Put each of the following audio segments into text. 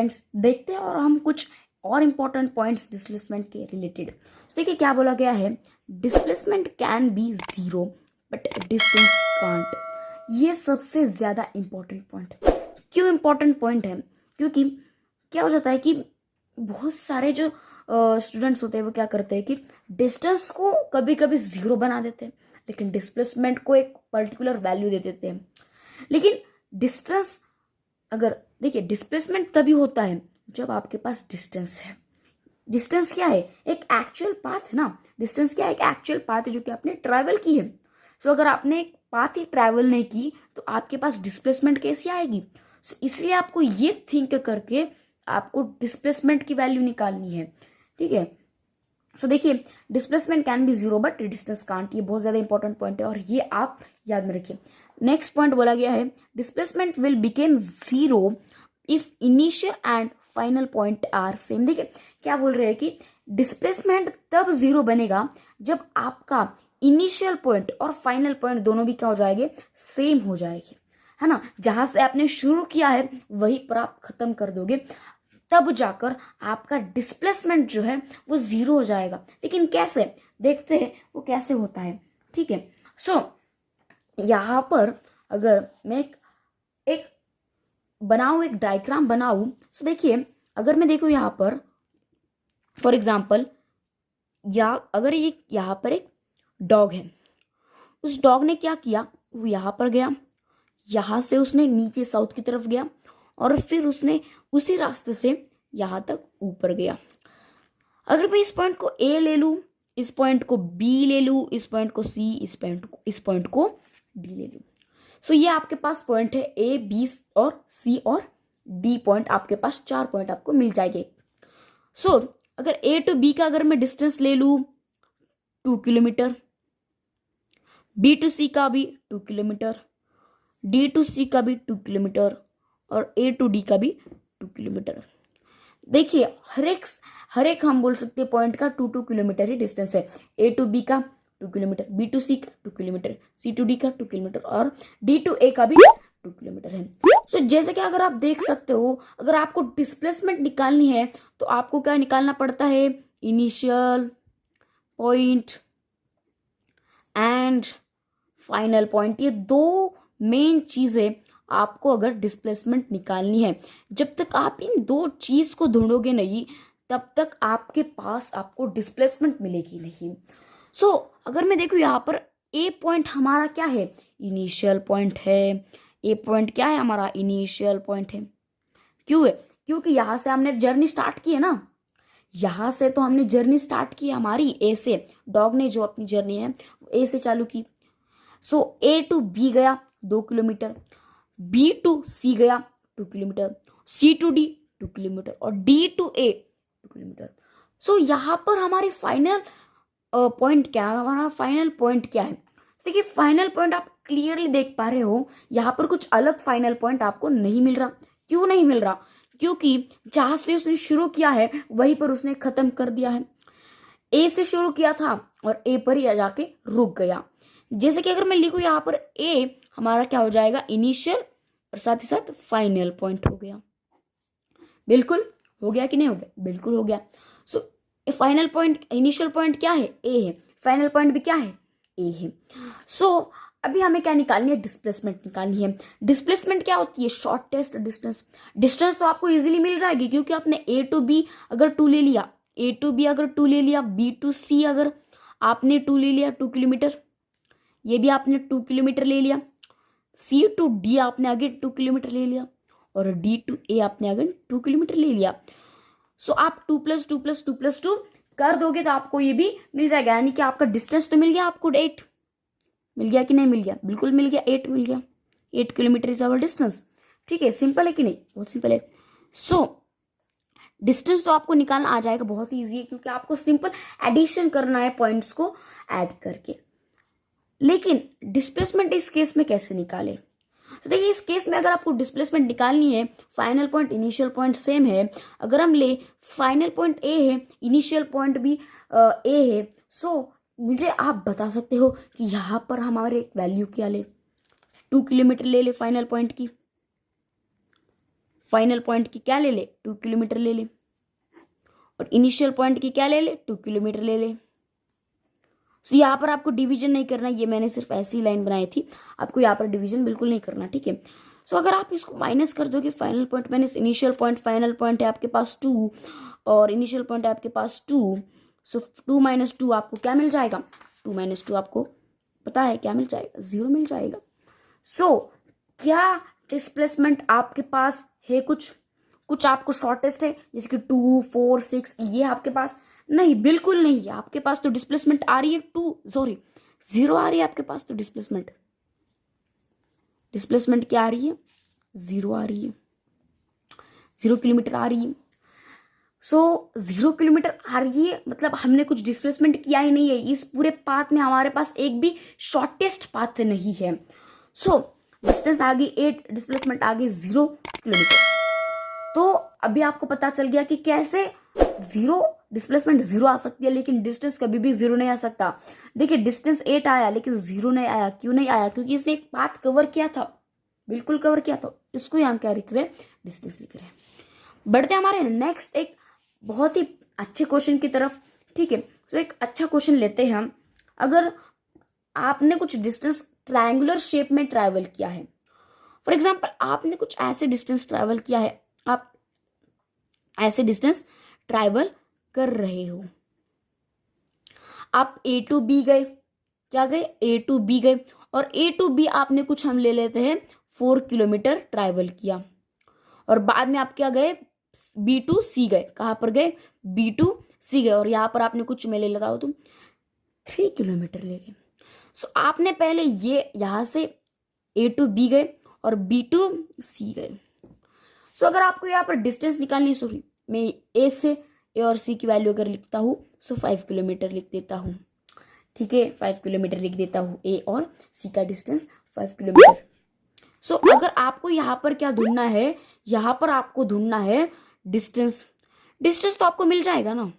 Friends देखते हैं और हम कुछ और इम्पोर्टेंट पॉइंट्स डिस्प्लेसमेंट के रिलेटेड। तो देखिए क्या बोला गया है, displacement can be zero but distance can't. ये सबसे ज़्यादा इम्पोर्टेंट पॉइंट। क्यों इम्पोर्टेंट पॉइंट है? क्योंकि क्या हो जाता है कि बहुत सारे जो स्टूडेंट्स होते हैं वो क्या करते हैं कि डिस्टेंस को कभी कभी जीरो बना देते हैं, लेकिन डिस्प्लेसमेंट को एक पर्टिकुलर वैल्यू दे देते हैं। लेकिन डिस्टेंस, अगर देखिए डिस्प्लेसमेंट तभी होता है जब आपके पास डिस्टेंस है। डिस्टेंस क्या है? एक एक्चुअल पाथ है ना। डिस्टेंस क्या है? एक एक्चुअल पाथ है जो कि आपने ट्रैवल की है। सो अगर आपने एक पाथ ही ट्रैवल नहीं की तो आपके पास डिस्प्लेसमेंट कैसे आएगी? सो इसलिए आपको ये थिंक करके आपको डिस्प्लेसमेंट की वैल्यू निकालनी है। ठीक है। सो देखिए displacement can be zero but distance can't. ये बहुत ज्यादा इंपॉर्टेंट पॉइंट है और ये आप याद में रखिए। नेक्स्ट पॉइंट बोला गया है, displacement will become zero if initial and final point are same. देखिए क्या बोल रहे हैं कि डिस्प्लेसमेंट तब जीरो बनेगा जब आपका इनिशियल पॉइंट और फाइनल पॉइंट दोनों भी क्या हो जाएंगे? सेम हो जाएंगे, है ना। जहां से आपने शुरू किया है वहीं पर आप खत्म कर दोगे, तब जाकर आपका डिस्प्लेसमेंट जो है वो जीरो हो जाएगा। लेकिन कैसे? देखते हैं वो कैसे होता है। ठीक है। सो यहां पर अगर मैं एक बनाऊं, एक डायग्राम बनाऊं, तो देखिए अगर मैं देखूं यहां पर फॉर एग्जाम्पल, या अगर ये यहां पर एक डॉग है, उस डॉग ने क्या किया, वो यहां पर गया, यहां से उसने नीचे साउथ की तरफ गया और फिर उसने उसी रास्ते से यहां तक ऊपर गया। अगर मैं इस पॉइंट को ए ले लूं, इस पॉइंट को बी ले लूं, इस पॉइंट को सी, इस पॉइंट को डी ले लूं, सो ये आपके पास पॉइंट है ए, बी और सी और डी पॉइंट। आपके पास 4 पॉइंट आपको मिल जाएंगे। सो अगर ए टू बी का अगर मैं डिस्टेंस ले लूं 2 किलोमीटर, बी टू सी का भी 2 किलोमीटर, डी टू सी का भी 2 किलोमीटर और ए टू डी का भी 2 किलोमीटर। देखिए हर एक हम बोल सकते हैं पॉइंट का 2 किलोमीटर ही डिस्टेंस है। ए टू बी का 2 किलोमीटर, बी टू सी का 2 किलोमीटर, सी टू डी का 2 किलोमीटर और डी टू ए का भी 2 किलोमीटर है। सो जैसे कि अगर आप देख सकते हो, अगर आपको डिस्प्लेसमेंट निकालनी है तो आपको क्या निकालना पड़ता है? Initial point and final point. ये 2 मेन चीजें आपको अगर डिस्प्लेसमेंट निकालनी है, जब तक आप इन 2 चीज को ढूंढोगे नहीं तब तक आपके पास आपको डिस्प्लेसमेंट मिलेगी नहीं। सो अगर मैं देखूं यहाँ पर ए पॉइंट हमारा क्या है? इनिशियल पॉइंट है। ए पॉइंट क्या है हमारा? इनिशियल पॉइंट है। क्यों है? क्योंकि यहां से हमने जर्नी स्टार्ट की है ना। यहां से तो हमने जर्नी स्टार्ट की हमारी ए से। डॉग ने जो अपनी जर्नी है ए से चालू की। सो ए टू बी गया 2 किलोमीटर, बी टू सी गया 2 kilometre, C to D 2 kilometre और D to A 2 kilometre. So यहां पर हमारी फाइनल पॉइंट क्या है? हमारा फाइनल पॉइंट क्या है? देखिए फाइनल पॉइंट आप क्लियरली देख पा रहे हो, यहां पर कुछ अलग फाइनल पॉइंट आपको नहीं मिल रहा। क्यों नहीं मिल रहा? क्योंकि जहां से उसने शुरू किया है वहीं पर उसने खत्म कर दिया है। ए से शुरू किया था और ए पर ही जाके रुक गया। जैसे कि अगर मैं लिखूं यहाँ पर ए हमारा क्या हो जाएगा? इनिशियल और साथ ही साथ फाइनल पॉइंट हो गया। बिल्कुल हो गया कि नहीं हो गया? बिल्कुल हो गया। So final point, initial point क्या है? ए है। फाइनल पॉइंट भी क्या है? ए है। सो अभी हमें क्या निकालनी है? डिस्प्लेसमेंट निकालनी है। डिस्प्लेसमेंट क्या होती है? Shortest distance. डिस्टेंस तो आपको इजीली मिल जाएगी क्योंकि आपने ए टू बी अगर 2 ले लिया, ए टू बी अगर 2 ले लिया, बी टू सी अगर आपने 2 ले लिया 2 किलोमीटर, ये भी आपने 2 किलोमीटर ले लिया, सी टू डी आपने आगे 2 किलोमीटर ले लिया और डी टू ए आपने आगे 2 किलोमीटर ले लिया। सो आप 2 + 2 + 2 + 2 कर दोगे तो आपको ये भी मिल जाएगा। यानी कि आपका डिस्टेंस तो मिल गया, आपको 8 मिल गया कि नहीं मिल गया? बिल्कुल मिल गया, 8 मिल गया। 8 किलोमीटर इज आवर डिस्टेंस। ठीक है, सिंपल है कि नहीं? बहुत सिंपल है। सो डिस्टेंस तो आपको निकालना आ जाएगा, बहुत ही ईजी है क्योंकि आपको सिंपल एडिशन करना है पॉइंट्स को ऐड करके। लेकिन डिस्प्लेसमेंट इस केस में कैसे निकाले? तो देखिए इस केस में अगर आपको डिस्प्लेसमेंट निकालनी है, final point initial point same है। अगर हम ले फाइनल पॉइंट ए है, इनिशियल पॉइंट भी ए है, सो मुझे आप बता सकते हो कि यहाँ पर हमारे एक वैल्यू क्या ले? 2 किलोमीटर ले ले फाइनल पॉइंट की। फाइनल पॉइंट की क्या ले ले, 2 किलोमीटर ले ले, और इनिशियल पॉइंट की क्या ले ले, 2 किलोमीटर ले ले। तो यहाँ पर आपको डिवीजन नहीं करना, ये मैंने सिर्फ ऐसी लाइन बनाई थी, आपको यहाँ पर डिवीजन बिल्कुल नहीं करना, ठीक है। सो अगर आप इसको माइनस कर दोगे, final point minus initial point, final point है आपके पास 2 और इनिशियल पॉइंट है आपके पास 2, सो 2 माइनस 2 आपको क्या मिल जाएगा, 2 माइनस 2 आपको पता है क्या मिल जाएगा, 0 मिल जाएगा। सो क्या डिस्प्लेसमेंट आपके पास है, कुछ आपको शॉर्टेस्ट है जैसे कि 2, 4, 6, ये आपके पास नहीं, बिल्कुल नहीं है। आपके पास तो डिस्प्लेसमेंट आ रही है 0 आ रही है आपके पास, तो डिस्प्लेसमेंट क्या आ रही है, 0 आ रही है, 0 किलोमीटर आ रही है। सो 0 किलोमीटर आ रही है, मतलब हमने कुछ डिस्प्लेसमेंट किया ही नहीं है। इस पूरे पाथ में हमारे पास एक भी शॉर्टेस्ट पाथ नहीं है। सो डिस्टेंस आ गई 8, डिस्प्लेसमेंट आ गई 0 किलोमीटर। तो अभी आपको पता चल गया कि कैसे डिस्प्लेसमेंट 0 आ सकती है, लेकिन डिस्टेंस कभी भी 0 नहीं आ सकता। देखिए डिस्टेंस 8 आया लेकिन 0 नहीं आया, क्यों नहीं आया, क्योंकि इसने एक पाथ कवर किया था, बिल्कुल कवर किया था। इसको ही हम क्या लिख रहे हैं, डिस्टेंस लिख रहे हैं। बढ़ते हमारे नेक्स्ट एक बहुत ही अच्छे क्वेश्चन की तरफ, ठीक है। तो एक अच्छा क्वेश्चन लेते हैं हम। अगर आपने कुछ डिस्टेंस ट्रायंगुलर शेप में ट्रैवल किया है, फॉर एग्जाम्पल आपने कुछ ऐसे डिस्टेंस ट्रैवल किया है, आप ऐसे डिस्टेंस ट्रैवल कर रहे हो, आप A to B गए, क्या गए, A to B गए, और A to B आपने कुछ हम ले लेते हैं 4 किलोमीटर ट्रैवल किया, और बाद में आप क्या गए, B to C गए। कहाँ पर गए, B to C गए, और यहाँ पर आपने कुछ मैं ले लेता हो तुम 3 किलोमीटर ले गए। सो आपने पहले ये यहाँ से A to B गए और B to C गए। सो अगर आपको यहाँ पर डिस्टेंस निकालनी, सॉरी मैं A से A और C की वैल्यू अगर लिखता हूँ, सो 5 किलोमीटर लिख देता हूँ, ठीक है, 5 किलोमीटर लिख देता हूँ। A और C का डिस्टेंस 5 किलोमीटर। सो अगर आपको यहाँ पर क्या ढूंढना है, यहाँ पर आपको ढूंढना है डिस्टेंस तो आपको मिल जाएगा ना,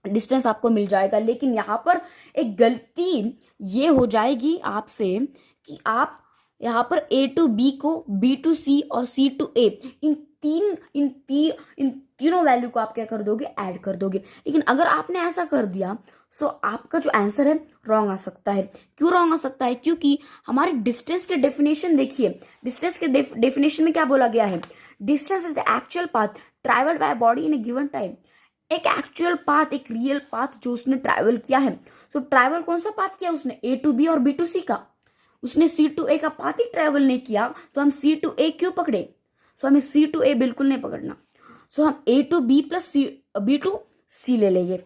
डिस्टेंस आपको मिल जाएगा, लेकिन यहाँ पर एक गलती ये हो जाएगी आपसे कि आप यहाँ पर A to B को B to C और C to A इन तीनों वैल्यू को आप क्या कर दोगे, ऐड कर दोगे। लेकिन अगर आपने ऐसा कर दिया, सो आपका जो आंसर है रॉन्ग आ सकता है। क्यों रॉन्ग आ सकता है, क्योंकि हमारे डिस्टेंस के डेफिनेशन देखिए, डिस्टेंस के डेफिनेशन में क्या बोला गया है, distance is the actual path travelled by body in A given time. एक एक्चुअल पाथ, एक रियल पाथ जो उसने ट्रैवल किया है। तो ट्रैवल कौन सा पाथ किया उसने, A to B और B to C का, उसने C to A का पाथ ही ट्रैवल नहीं किया, तो हम C to A क्यों पकड़े। सो हमें C to A बिल्कुल नहीं पकड़ना। सो हम A to B plus B to C ले लेंगे।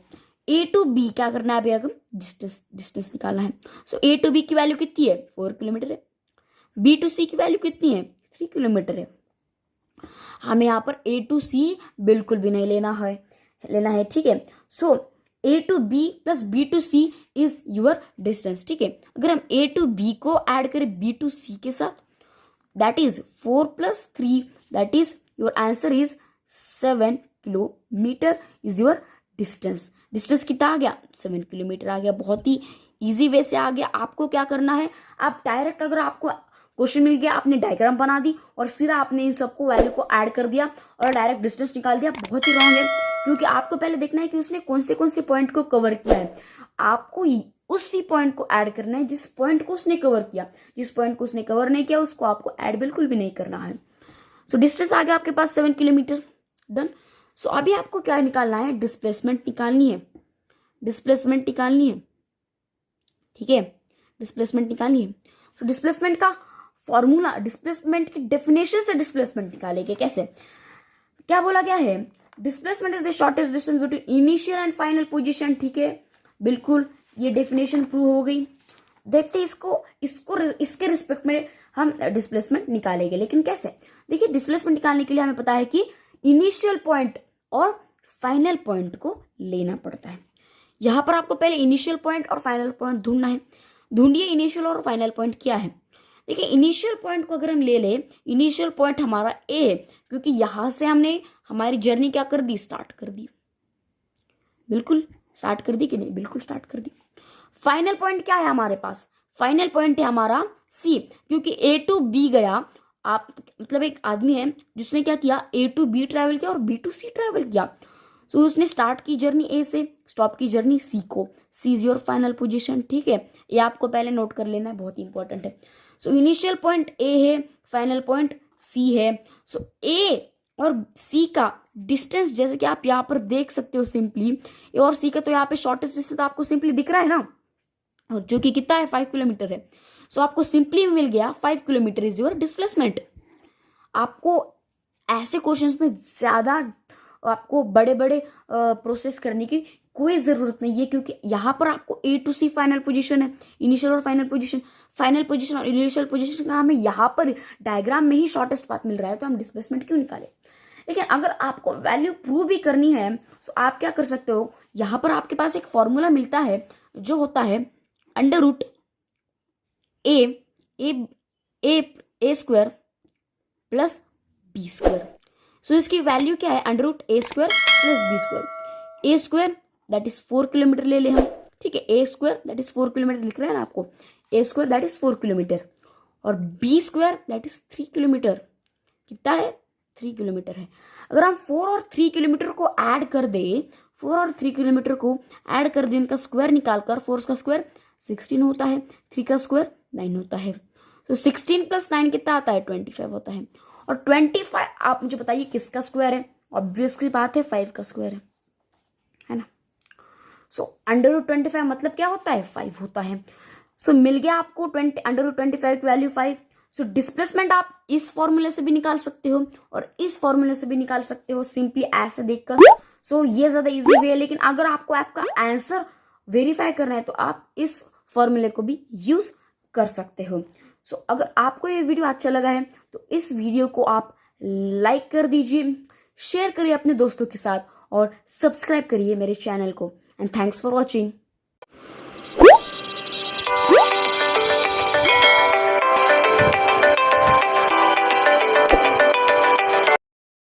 A to B क्या करना है अभी, अगर डिस्टेंस निकालना है। सो A to B की वैल्यू कितनी है, 4 किलोमीटर है। B to C की वैल्यू कितनी है, 3 किलोमीटर है। हमें यहाँ पर A to C बिल्कुल भी नहीं लेना है, ठीक है। सो A to B plus B to C is your distance, ठीक है। अगर हम A to B को ऐड करें B to C के साथ, that is 4 + 3, that is your answer is 7 kilometre is your distance. Distance कितना आ गया, 7 किलोमीटर आ गया। बहुत ही इजी वे से आ गया। आपको क्या करना है, आप डायरेक्ट, अगर आपको क्वेश्चन मिल गया, आपने डायग्राम बना दी और सीधा आपने इन सबको वैल्यू को ऐड कर दिया और डायरेक्ट डिस्टेंस निकाल दिया, बहुत ही रॉन्ग है। क्योंकि आपको पहले देखना है कि उसने कौन से पॉइंट को कवर किया है। आपको उसी पॉइंट को ऐड करना है जिस पॉइंट को उसने कवर किया। जिस पॉइंट को उसने कवर नहीं किया उसको आपको ऐड बिल्कुल भी नहीं करना है। सो डिस्टेंस आ गया आपके पास 7 किलोमीटर, डन। सो अभी आपको क्या निकालना है, डिस्प्लेसमेंट निकालनी है, ठीक है, डिस्प्लेसमेंट निकालनी है। तो डिस्प्लेसमेंट का फॉर्मूला, डिस्प्लेसमेंट की डेफिनेशन से डिस्प्लेसमेंट निकालेंगे। कैसे, क्या बोला गया है, displacement is the shortest distance between initial and final position, ठीक है, बिल्कुल ये डेफिनेशन प्रूव हो गई। देखते हैं इसके रिस्पेक्ट में हम डिस्प्लेसमेंट निकालेंगे, लेकिन कैसे। देखिए डिस्प्लेसमेंट निकालने के लिए हमें पता है कि इनिशियल पॉइंट और फाइनल पॉइंट को लेना पड़ता है। यहां पर आपको पहले इनिशियल पॉइंट और फाइनल पॉइंट ढूंढना है। ढूंढिए इनिशियल और फाइनल पॉइंट क्या है। देखिए इनिशियल पॉइंट को अगर हम ले ले, इनिशियल पॉइंट हमारा ए है, क्योंकि यहां से हमने हमारी जर्नी क्या कर दी, स्टार्ट कर दी। बिल्कुल स्टार्ट कर दी कि नहीं, बिल्कुल स्टार्ट कर दी। फाइनल पॉइंट क्या है हमारे पास, फाइनल पॉइंट है हमारा सी, क्योंकि A to B गया, आप मतलब एक आदमी है जिसने क्या किया, A to B ट्रैवल किया और B to C ट्रैवल किया। सो उसने स्टार्ट की जर्नी A से, स्टॉप की जर्नी C को। C is your final position, ठीक है, ये आपको पहले नोट कर लेना है, बहुत ही इंपॉर्टेंट है। सो इनिशियल पॉइंट A है, फाइनल पॉइंट C है। सो A और C का डिस्टेंस जैसे कि आप यहाँ पर देख सकते हो सिंपली, A और C का तो यहाँ पे शॉर्टेस्ट डिस्टेंस तो आपको सिंपली दिख रहा है ना, और जो कि कितना है 5 किलोमीटर है। सो आपको सिंपली मिल गया 5 किलोमीटर इज योर डिस्प्लेसमेंट। आपको ऐसे क्वेश्चंस में ज्यादा आपको बड़े बड़े प्रोसेस करने की कोई जरूरत नहीं है, क्योंकि यहाँ पर आपको A to C final position है, इनिशियल और फाइनल पोजीशन। फाइनल पोजीशन और इनिशियल पोजीशन का हमें यहाँ पर डायग्राम में ही शॉर्टेस्ट पाथ मिल रहा है, तो हम डिस्प्लेसमेंट क्यों निकाले। लेकिन अगर आपको वैल्यू प्रूव भी करनी है तो आप क्या कर सकते हो, यहाँ पर आपके पास एक फॉर्मूला मिलता है जो होता है under root A square plus B square. So इसकी वैल्यू क्या है, under root A square plus B square. A square that is 4 kilometre ले ले हम, ठीक है, A square that is 4 kilometre लिख रहे हैं ना आपको, A square that is 4 kilometre, और B square that is 3 kilometre. कितना है, 3 किलोमीटर है। अगर हम 4 और 3 किलोमीटर को ऐड कर दे, 4 और 3 किलोमीटर को ऐड कर दे, उनका स्क्वायर निकालकर, 4 का स्क्वायर 16 होता है, 3 का स्क्वायर 9 होता है। तो 16 प्लस 9 कितना आता है, 25 होता है। और 25 आप मुझे बताइए किसका स्क्वायर है, ऑब्वियस की बात है 5 का स्क्वायर है ना। सो अंडर रूट 25 मतलब क्या होता है, 5 होता है। सो मिल गया आपको अंडर रूट 25 की वैल्यू 5। सो डिस्प्लेसमेंट आप इस फॉर्मूले से भी निकाल सकते हो और इस फॉर्मूले से भी निकाल सकते हो, सिंपली ऐसे देखकर। सो ये ज्यादा इजी वे है, लेकिन अगर आपको आपका आंसर वेरीफाई करना है तो आप इस फॉर्मूले को भी यूज कर सकते हो। सो अगर आपको ये वीडियो अच्छा लगा है तो इस वीडियो को आप लाइक कर दीजिए, शेयर करिए अपने दोस्तों के साथ और सब्सक्राइब करिए मेरे चैनल को। And thanks for watching.